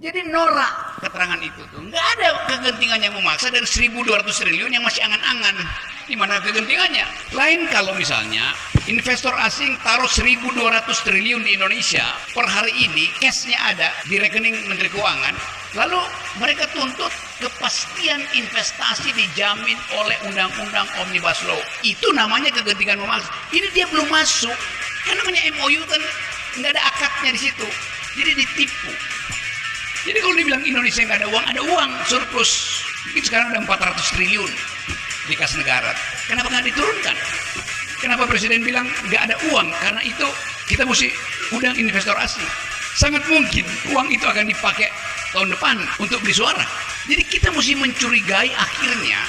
Jadi norak keterangan itu tuh. Nggak ada kegentingan yang memaksa dari 1.200 triliun yang masih angan-angan. Di mana kegentingannya? Lain kalau misalnya investor asing taruh 1.200 triliun di Indonesia per hari ini, cashnya ada di rekening Menteri Keuangan, lalu mereka tuntut kepastian investasi dijamin oleh undang-undang Omnibus Law. Itu namanya kegentingan memaksa. Ini dia belum masuk. Kan namanya MOU kan nggak ada akadnya di situ. Jadi ditipu. Jadi kalau dibilang Indonesia nggak ada uang surplus. Mungkin sekarang ada 400 triliun di kas negara. Kenapa nggak diturunkan? Kenapa Presiden bilang nggak ada uang? Karena itu kita mesti undang investor asing. Sangat mungkin uang itu akan dipakai tahun depan untuk beli suara. Jadi kita mesti mencurigai akhirnya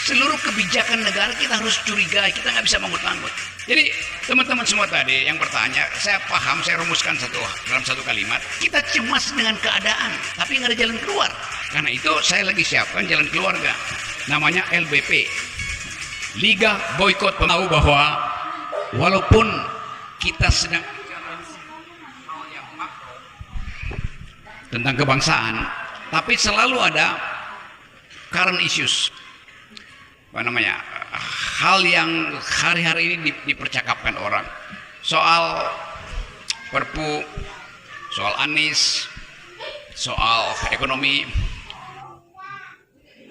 seluruh kebijakan negara kita harus curigai. Kita nggak bisa manggut-manggut. Jadi teman-teman semua tadi yang bertanya, saya paham, saya rumuskan dalam satu kalimat. Kita cemas dengan keadaan, tapi nggak ada jalan keluar. Karena itu saya lagi siapkan jalan keluarga. Namanya LBP, Liga Boykot. Tahu bahwa walaupun kita sedang tentang kebangsaan, tapi selalu ada current issues, apa namanya, hal yang hari-hari ini dipercakapkan orang, soal Perpu, soal Anies, soal ekonomi.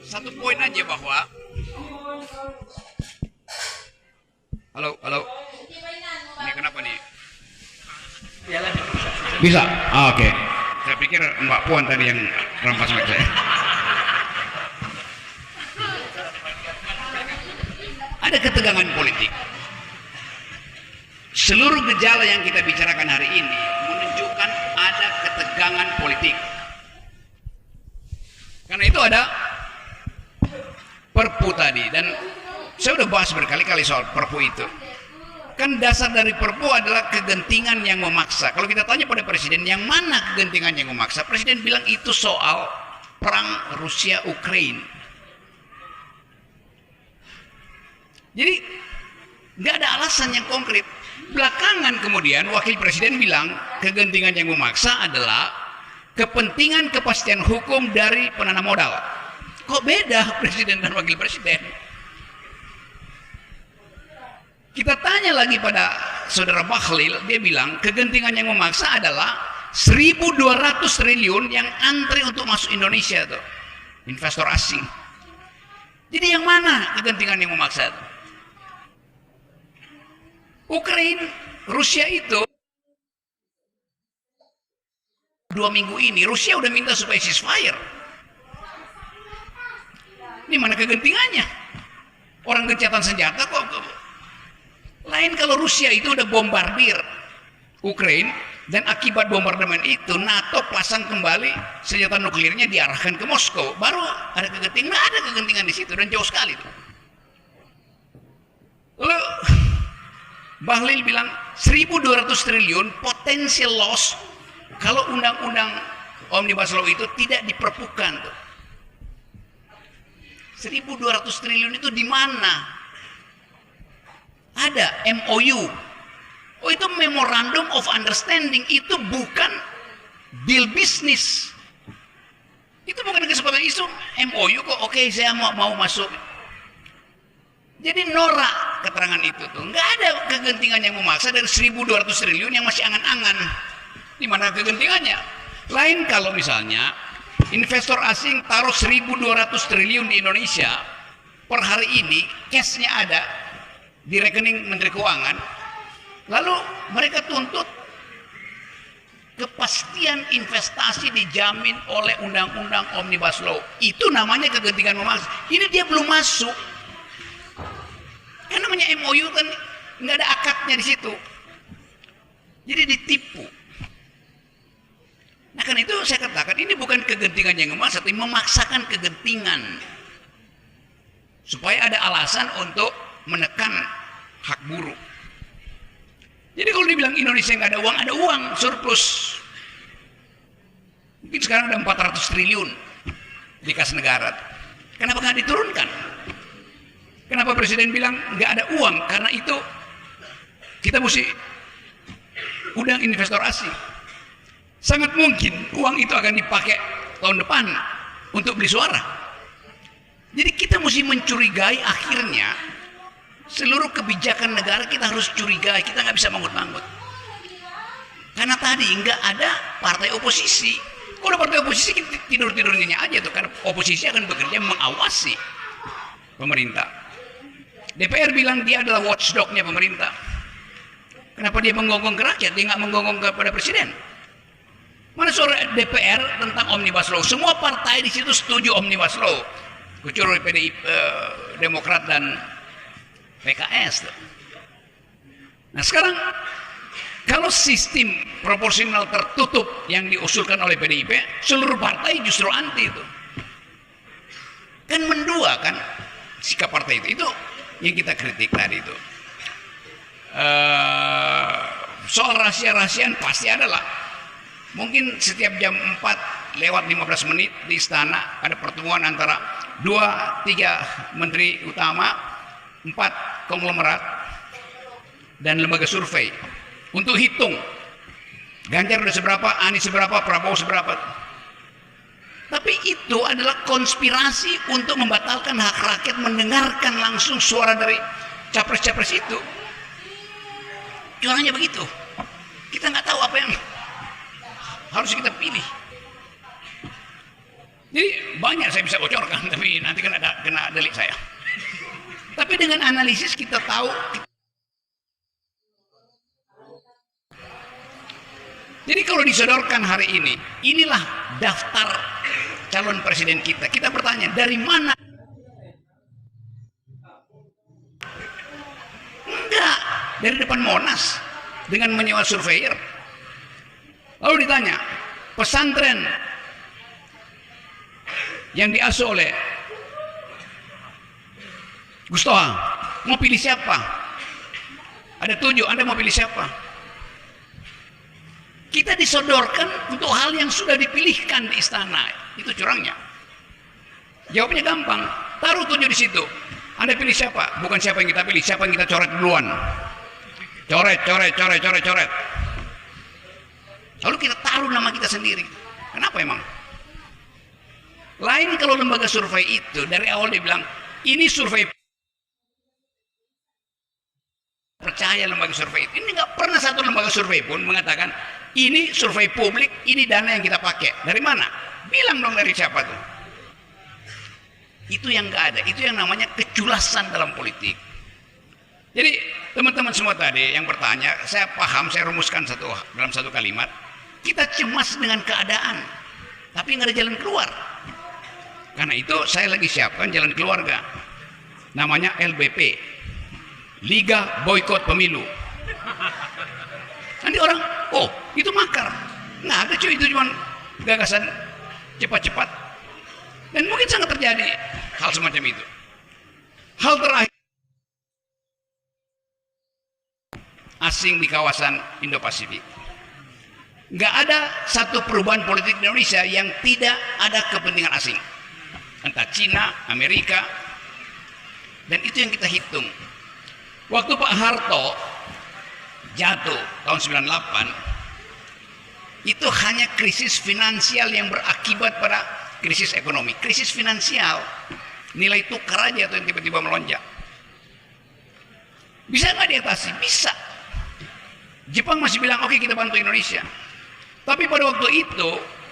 Satu poin aja bahwa halo ini kenapa nih bisa oke. Saya pikir Mbak Puan tadi yang rampas mic saya. Ada ketegangan politik. Seluruh gejala yang kita bicarakan hari ini menunjukkan ada ketegangan politik. Karena itu ada Perpu tadi, dan saya udah bahas berkali-kali soal Perpu itu. Kan dasar dari Perpu adalah kegentingan yang memaksa. Kalau kita tanya pada Presiden, yang mana kegentingan yang memaksa? Presiden bilang itu soal perang Rusia-Ukraine. Jadi nggak ada alasan yang konkret. Belakangan kemudian Wakil Presiden bilang kegentingan yang memaksa adalah kepentingan kepastian hukum dari penanam modal. Kok beda Presiden dan Wakil Presiden? Kita tanya lagi pada Saudara Bahlil, dia bilang kegentingan yang memaksa adalah 1.200 triliun yang antri untuk masuk Indonesia tuh, investor asing. Jadi yang mana kegentingan yang memaksa? Ukraina, Rusia itu 2 minggu ini Rusia udah minta supaya ceasefire. Ini mana kegentingannya? Orang gencatan senjata kok. Lain kalau Rusia itu udah bombardir Ukraina, dan akibat bombardemen itu NATO pasang kembali senjata nuklirnya diarahkan ke Moskow, baru ada kegentingan. Nggak ada kegentingan di situ, dan jauh sekali tuh. Lalu Bahlil bilang 1.200 triliun potential loss kalau undang-undang Omnibus Law itu tidak diperpukan tuh. 1.200 triliun itu di mana? Ada MOU. Oh, itu Memorandum of Understanding, itu bukan deal bisnis. Itu bukan kesepakatan, itu MOU kok. Oke, saya mau masuk. Jadi norak keterangan itu tuh. Nggak ada kegentingan yang memaksa dari 1.200 triliun yang masih angan-angan. Di mana kegentingannya? Lain kalau misalnya investor asing taruh 1.200 triliun di Indonesia per hari ini, cashnya ada di rekening Menteri Keuangan, lalu mereka tuntut kepastian investasi dijamin oleh undang-undang Omnibus Law. Itu namanya kegentingan memaksa. Ini dia belum masuk. Kan namanya MOU kan nggak ada akadnya di situ. Jadi ditipu. Nah, karena itu saya katakan ini bukan kegentingan yang memaksa, tapi memaksakan kegentingan supaya ada alasan untuk menekan hak buruh. Jadi kalau dibilang Indonesia nggak ada uang surplus. Mungkin sekarang ada 400 triliun di kas negara. Kenapa nggak diturunkan? Kenapa Presiden bilang nggak ada uang? Karena itu kita mesti undang investor asing. Sangat mungkin uang itu akan dipakai tahun depan untuk beli suara. Jadi kita mesti mencurigai, akhirnya seluruh kebijakan negara kita harus curigai, kita nggak bisa manggut-manggut. Karena tadi nggak ada partai oposisi. Kalau partai oposisi kita tidur-tidurnya aja tuh, karena oposisi akan bekerja mengawasi pemerintah. DPR bilang dia adalah watchdog-nya pemerintah. Kenapa dia menggonggong ke rakyat, dia nggak menggonggong kepada presiden? Mana suara DPR tentang Omnibus Law? Semua partai di situ setuju Omnibus Law, kecuali PDI, Demokrat dan PKS. Nah sekarang kalau sistem proporsional tertutup yang diusulkan oleh PDIP, seluruh partai justru anti itu. Kan mendua kan sikap partai itu yang kita kritik tadi itu. Soal rahasia-rahasiaan pasti ada lah. Mungkin setiap jam 4 lewat 15 menit di istana ada pertemuan antara 2-3 menteri utama, 4 konglomerat dan lembaga survei untuk hitung Ganjar udah seberapa, Anies seberapa, Prabowo seberapa. Tapi itu adalah konspirasi untuk membatalkan hak rakyat mendengarkan langsung suara dari capres-capres itu. Curangnya begitu. Kita nggak tahu apa yang harus kita pilih. Jadi banyak saya bisa bocorkan, tapi nanti kan ada kena delik saya. Tapi dengan analisis kita tahu. Jadi kalau disodorkan hari ini, inilah daftar calon presiden kita. Kita bertanya, dari mana? Enggak, dari depan Monas dengan menyewa surveyor. Lalu ditanya, pesantren yang diasuh oleh Gus Toha, mau pilih siapa? Ada 7, Anda mau pilih siapa? Kita disodorkan untuk hal yang sudah dipilihkan di istana. Itu curangnya. Jawabnya gampang, taruh 7 di situ. Anda pilih siapa? Bukan siapa yang kita pilih, siapa yang kita coret duluan. Coret. Lalu kita taruh nama kita sendiri. Kenapa emang? Lain kalau lembaga survei itu dari awal dia bilang ini survei, percaya lembaga survei itu. Ini nggak pernah satu lembaga survei pun mengatakan ini survei publik, ini dana yang kita pakai. Dari mana? Bilang dong dari siapa tuh? Itu yang nggak ada. Itu yang namanya keculasan dalam politik. Jadi teman-teman semua tadi yang bertanya, saya paham, saya rumuskan dalam satu kalimat. Kita cemas dengan keadaan, tapi nggak ada jalan keluar. Karena itu saya lagi siapkan jalan keluarga. Namanya LBP, Liga Boykot Pemilu. Nanti orang, oh itu makar. Nah ada cuy, itu cuma gagasan cepat-cepat. Dan mungkin sangat terjadi hal semacam itu. Hal terakhir, asing di kawasan Indo-Pasifik. Nggak ada satu perubahan politik di Indonesia yang tidak ada kepentingan asing. Entah Cina, Amerika. Dan itu yang kita hitung. Waktu Pak Harto jatuh tahun 98, itu hanya krisis finansial yang berakibat pada krisis ekonomi. Krisis finansial, nilai tukar aja tuh yang tiba-tiba melonjak. Bisa nggak diatasi? Bisa. Jepang masih bilang oke, kita bantu Indonesia. Tapi pada waktu itu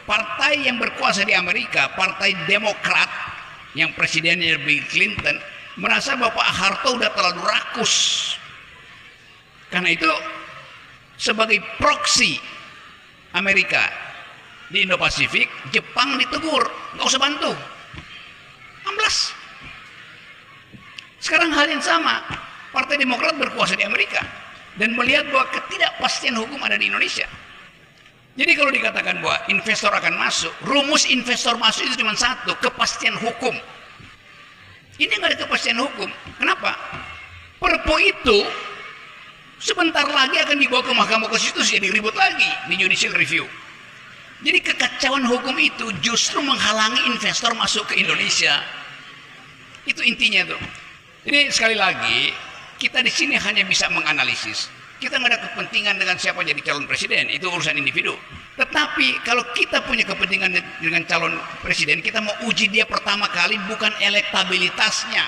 partai yang berkuasa di Amerika, Partai Demokrat yang presidennya Bill Clinton, merasa bahwa Pak Harto udah terlalu rakus. Karena itu sebagai proksi Amerika di Indo-Pasifik, Jepang ditegur, nggak usah bantu. Amblas. Sekarang hal yang sama, Partai Demokrat berkuasa di Amerika dan melihat bahwa ketidakpastian hukum ada di Indonesia. Jadi kalau dikatakan bahwa investor akan masuk, rumus investor masuk itu cuma satu, kepastian hukum. Ini nggak ada kepastian hukum. Kenapa? Perpu itu sebentar lagi akan dibawa ke Mahkamah Konstitusi, jadi ribut lagi di judicial review. Jadi kekacauan hukum itu justru menghalangi investor masuk ke Indonesia. Itu intinya tuh. Jadi sekali lagi, kita di sini hanya bisa menganalisis. Kita nggak ada kepentingan dengan siapa jadi calon presiden, itu urusan individu. Tetapi kalau kita punya kepentingan dengan calon presiden, kita mau uji dia pertama kali bukan elektabilitasnya,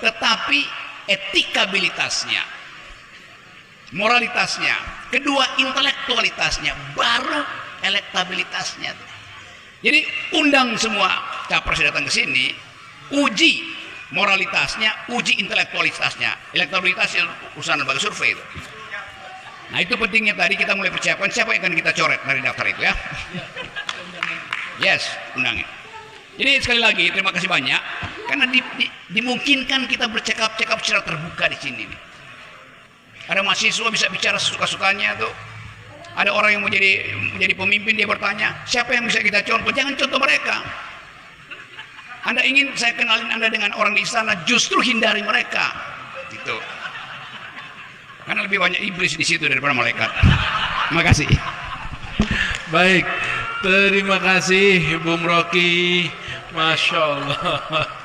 tetapi etikabilitasnya, moralitasnya, kedua intelektualitasnya, baru elektabilitasnya. Jadi undang semua capres datang ke sini, uji moralitasnya, uji intelektualitasnya. Elektabilitasnya urusan lembaga survei itu. Nah itu pentingnya tadi kita mulai persiapkan siapa yang akan kita coret dari daftar itu ya. Yes, undangin. Jadi sekali lagi terima kasih banyak karena dimungkinkan kita bercakap-cakap secara terbuka di sini. Ada mahasiswa bisa bicara sesuka-sukanya tuh. Ada orang yang mau jadi pemimpin, dia bertanya siapa yang bisa kita contoh. Jangan contoh mereka. Anda ingin saya kenalin Anda dengan orang di istana, justru hindari mereka. Gitu. Karena lebih banyak iblis di situ daripada malaikat. Terima kasih. Baik, terima kasih Bung Rocky. Masya Allah.